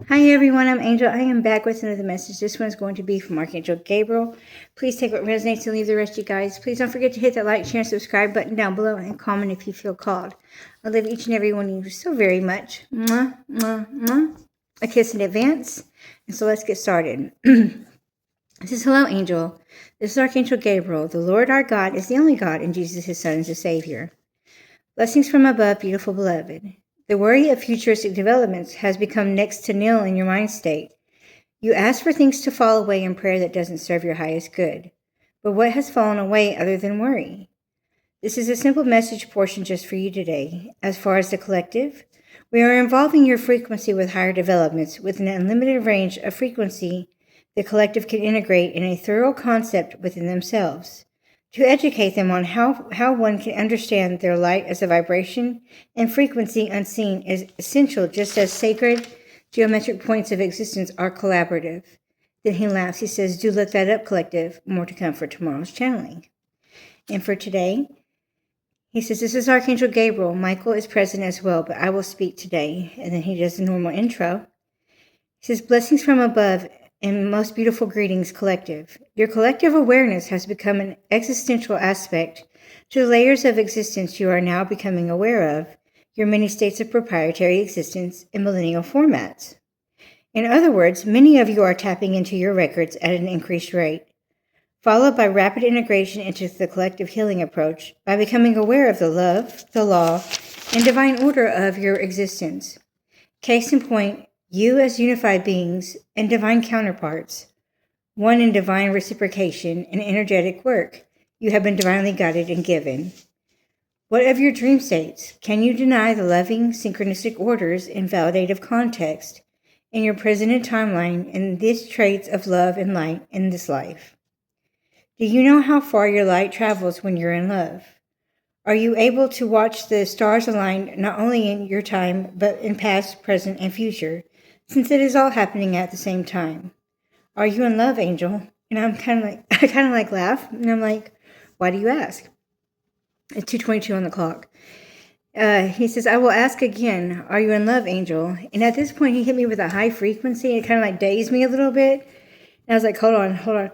Hi everyone, I'm Angel. I am back with another message. This one is going to be from Archangel Gabriel. Please take what resonates and leave the rest, you guys. Please don't forget to hit that like, share, and subscribe button down below and comment if you feel called. I love each and every one of you so very much. Mwah, mwah, mwah. A kiss in advance. And so let's get started. This is Hello Angel. This is Archangel Gabriel. The Lord our God is the only God, and Jesus his Son is the Savior. Blessings from above, beautiful beloved. The worry of futuristic developments has become next to nil in your mind state. You ask for things to fall away in prayer that doesn't serve your highest good. But what has fallen away other than worry? This is a simple message portion just for you today. As far as the collective, we are involving your frequency with higher developments with an unlimited range of frequency the collective can integrate in a thorough concept within themselves. To educate them on how one can understand their light as a vibration and frequency unseen is essential, just as sacred geometric points of existence are collaborative. Then he laughs. He says, do look that up, collective. More to come for tomorrow's channeling. And for today, he says, this is Archangel Gabriel. Michael is present as well, but I will speak today. And then he does the normal intro. He says, blessings from above and most beautiful greetings, collective. Your collective awareness has become an existential aspect to the layers of existence you are now becoming aware of, your many states of proprietary existence in millennial formats. In other words, many of you are tapping into your records at an increased rate, followed by rapid integration into the collective healing approach by becoming aware of the love, the law, and divine order of your existence. Case in point, you as unified beings and divine counterparts, one in divine reciprocation and energetic work, you have been divinely guided and given. What of your dream states? Can you deny the loving, synchronistic orders in validative context in your present timeline in these traits of love and light in this life? Do you know how far your light travels when you're in love? Are you able to watch the stars align not only in your time, but in past, present, and future, since it is all happening at the same time? Are you in love, Angel? And I kind of laugh, and I'm like, why do you ask? It's 2:22 on the clock. He says, I will ask again, are you in love, Angel? And at this point, he hit me with a high frequency. It kind of dazed me a little bit. And I was like, hold on.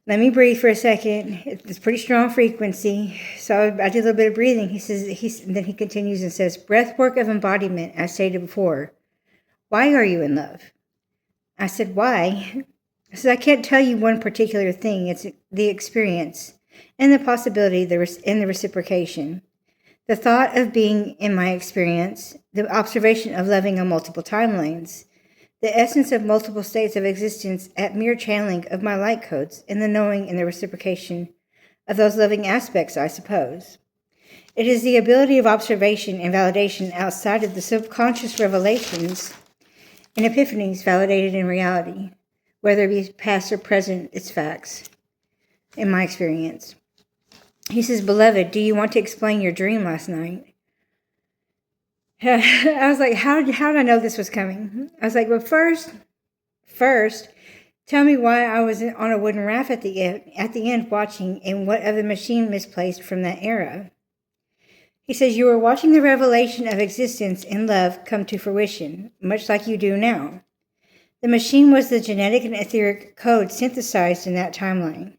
Let me breathe for a second. It's pretty strong frequency. So I did a little bit of breathing. Then he continues and says, breath work of embodiment, as stated before. Why are you in love? I said, why? I said, I can't tell you one particular thing. It's the experience and the possibility and the reciprocation. The thought of being in my experience, the observation of loving on multiple timelines, the essence of multiple states of existence at mere channeling of my light codes, and the knowing and the reciprocation of those loving aspects, I suppose. It is the ability of observation and validation outside of the subconscious revelations and epiphanies validated in reality, whether it be past or present, it's facts, in my experience. He says, beloved, do you want to explain your dream last night? I was like, how did I know this was coming? I was like, well, first, tell me why I was on a wooden raft at the end watching, and what of the machine misplaced from that era. He says, you were watching the revelation of existence and love come to fruition, much like you do now. The machine was the genetic and etheric code synthesized in that timeline.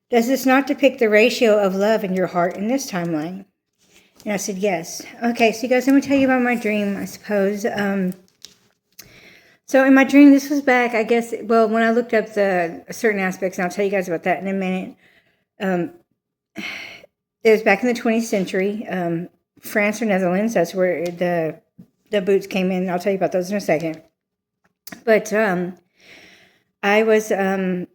Does this not depict the ratio of love in your heart in this timeline? And I said, yes. Okay, so you guys, let me tell you about my dream, I suppose. So in my dream, this was back, I guess, well, when I looked up the certain aspects, and I'll tell you guys about that in a minute. It was back in the 20th century, France or Netherlands. That's where the boots came in. I'll tell you about those in a second. But I was at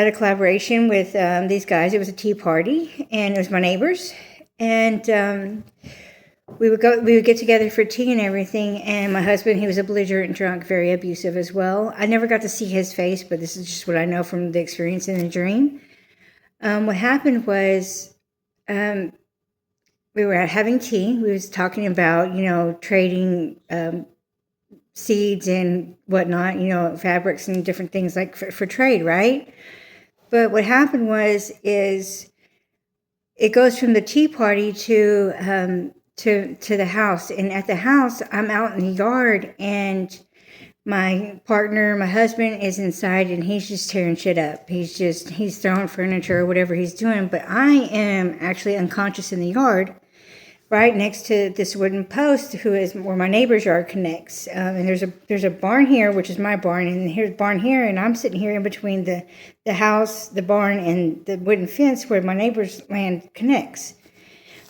a collaboration with these guys. It was a tea party, and it was my neighbors. And we would get together for tea and everything. And my husband, he was a belligerent drunk, very abusive as well. I never got to see his face, but this is just what I know from the experience in the dream. What happened was, we were having tea. We was talking about, trading seeds and whatnot, fabrics and different things like for trade, right? But what happened is it goes from the tea party to the house. And at the house, I'm out in the yard, and My partner, my husband, is inside and he's just tearing shit up. He's throwing furniture or whatever he's doing. But I am actually unconscious in the yard, right next to this wooden post, where my neighbor's yard connects. And there's a barn here, which is my barn, and here's a barn here, and I'm sitting here in between the house, the barn, and the wooden fence where my neighbor's land connects.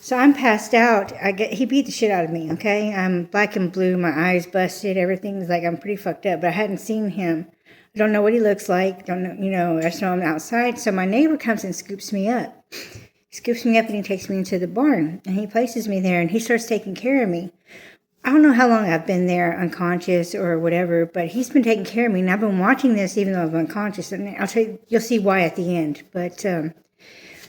So I'm passed out. He beat the shit out of me, okay? I'm black and blue, my eyes busted, everything's like I'm pretty fucked up, but I hadn't seen him. I don't know what he looks like, don't know, I just know I'm outside. So my neighbor comes and scoops me up. He scoops me up and he takes me into the barn, and he places me there, and he starts taking care of me. I don't know how long I've been there unconscious or whatever, but he's been taking care of me, and I've been watching this even though I'm unconscious, and you'll see why at the end. But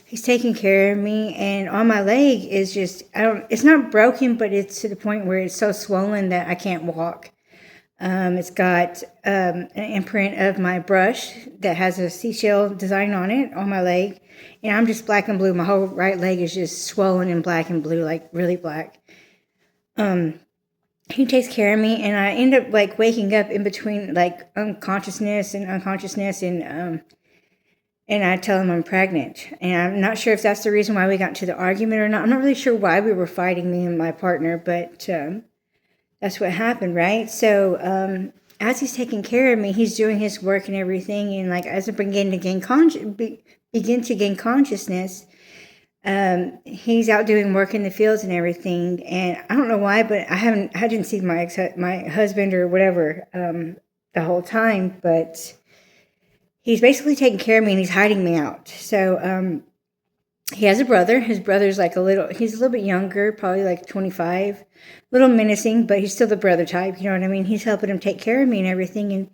he's taking care of me, and on my leg is just, it's not broken, but it's to the point where it's so swollen that I can't walk. It's got an imprint of my brush that has a seashell design on it on my leg. And I'm just black and blue. My whole right leg is just swollen and black and blue, like really black. He takes care of me, and I end up like waking up in between like unconsciousness, and I tell him I'm pregnant. And I'm not sure if that's the reason why we got into the argument or not. I'm not really sure why we were fighting, me and my partner, but that's what happened, right? So as he's taking care of me, he's doing his work and everything, and like as I begin to gain consciousness, he's out doing work in the fields and everything. And I don't know why, but I didn't see my husband or whatever the whole time, but he's basically taking care of me and he's hiding me out. So he has a brother. His brother's like he's a little bit younger, probably like 25, a little menacing, but he's still the brother type, you know what I mean? He's helping him take care of me and everything. And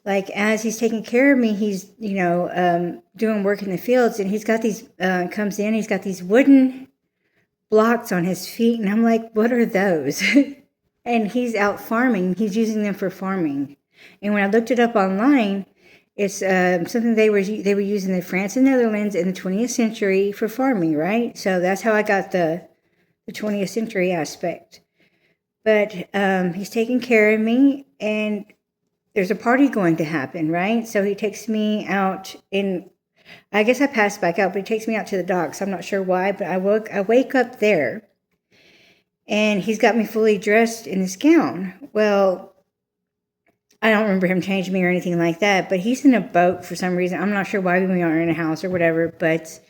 like, as he's taking care of me, he's, doing work in the fields, and he's got these, he's got these wooden blocks on his feet, and I'm like, what are those? And he's out farming. He's using them for farming. And when I looked it up online, it's something they were using in France and Netherlands in the 20th century for farming, right? So that's how I got the 20th century aspect. But he's taking care of me, and there's a party going to happen, right? So he takes me out I guess I passed back out, but he takes me out to the docks. I'm not sure why, but I wake up there, and he's got me fully dressed in this gown. Well, I don't remember him changing me or anything like that, but he's in a boat for some reason. I'm not sure why we are in a house or whatever, but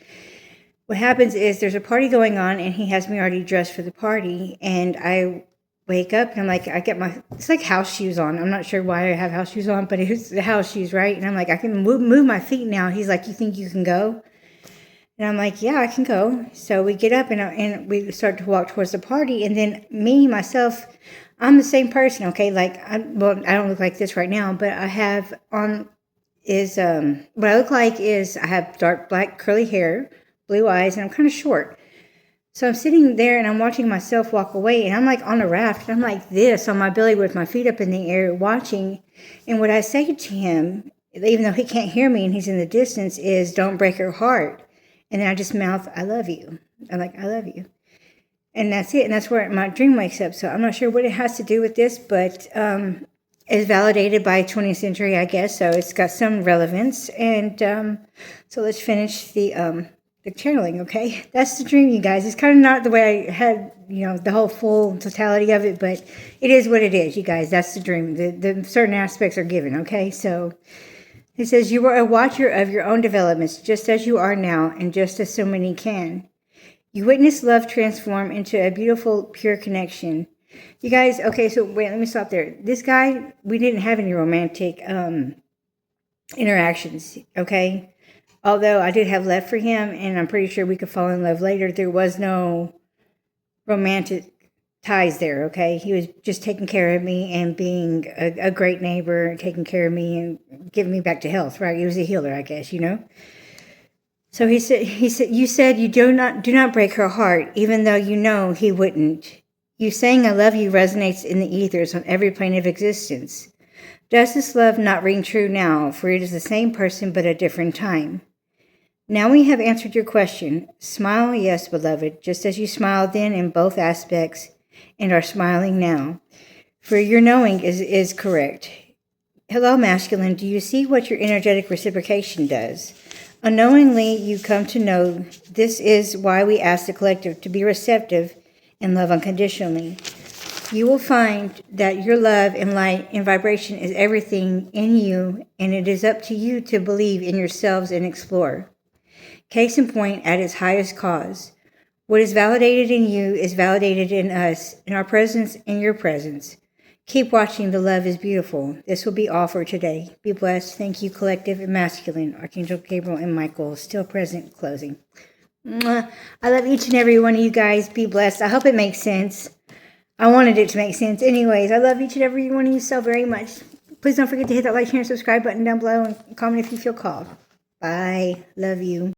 what happens is there's a party going on, and he has me already dressed for the party, and I wake up, and I'm like, it's like house shoes on. I'm not sure why I have house shoes on, but it's the house shoes, right? And I'm like, I can move my feet now. He's like, you think you can go? And I'm like, yeah, I can go. So we get up, and we start to walk towards the party, and then myself, I'm the same person, okay? Like, I don't look like this right now, but I have on what I look like is I have dark black curly hair, blue eyes, and I'm kind of short. So I'm sitting there and I'm watching myself walk away, and I'm like on a raft, and I'm like this on my belly with my feet up in the air watching. And what I say to him, even though he can't hear me and he's in the distance, is don't break her heart. And then I just mouth, I love you. I'm like, I love you. And that's it. And that's where my dream wakes up. So I'm not sure what it has to do with this, but it's validated by 20th century, I guess. So it's got some relevance. And so let's finish the channeling, okay? That's the dream, you guys. It's kind of not the way I had, the whole full totality of it, but it is what it is, you guys. That's the dream. The certain aspects are given, okay? So it says, you are a watcher of your own developments, just as you are now, and just as so many can. You witness love transform into a beautiful, pure connection. You guys, okay, so wait, let me stop there. This guy, we didn't have any romantic interactions, okay? Although I did have love for him, and I'm pretty sure we could fall in love later, there was no romantic ties there, okay? He was just taking care of me and being a great neighbor, taking care of me and giving me back to health, right? He was a healer, I guess, So he said, you said you do not break her heart, even though you know he wouldn't. You saying I love you resonates in the ethers on every plane of existence. Does this love not ring true now, for it is the same person but a different time? Now we have answered your question. Smile, yes, beloved, just as you smiled then in both aspects and are smiling now. For your knowing is correct. Hello, masculine. Do you see what your energetic reciprocation does? Unknowingly, you come to know this is why we ask the collective to be receptive and love unconditionally. You will find that your love and light and vibration is everything in you, and it is up to you to believe in yourselves and explore. Case in point, at its highest cause. What is validated in you is validated in us, in our presence, in your presence. Keep watching. The love is beautiful. This will be all for today. Be blessed. Thank you, collective and masculine. Archangel Gabriel and Michael, still present, closing. Mwah. I love each and every one of you guys. Be blessed. I hope it makes sense. I wanted it to make sense. Anyways, I love each and every one of you so very much. Please don't forget to hit that like, share, and subscribe button down below and comment if you feel called. Bye. Love you.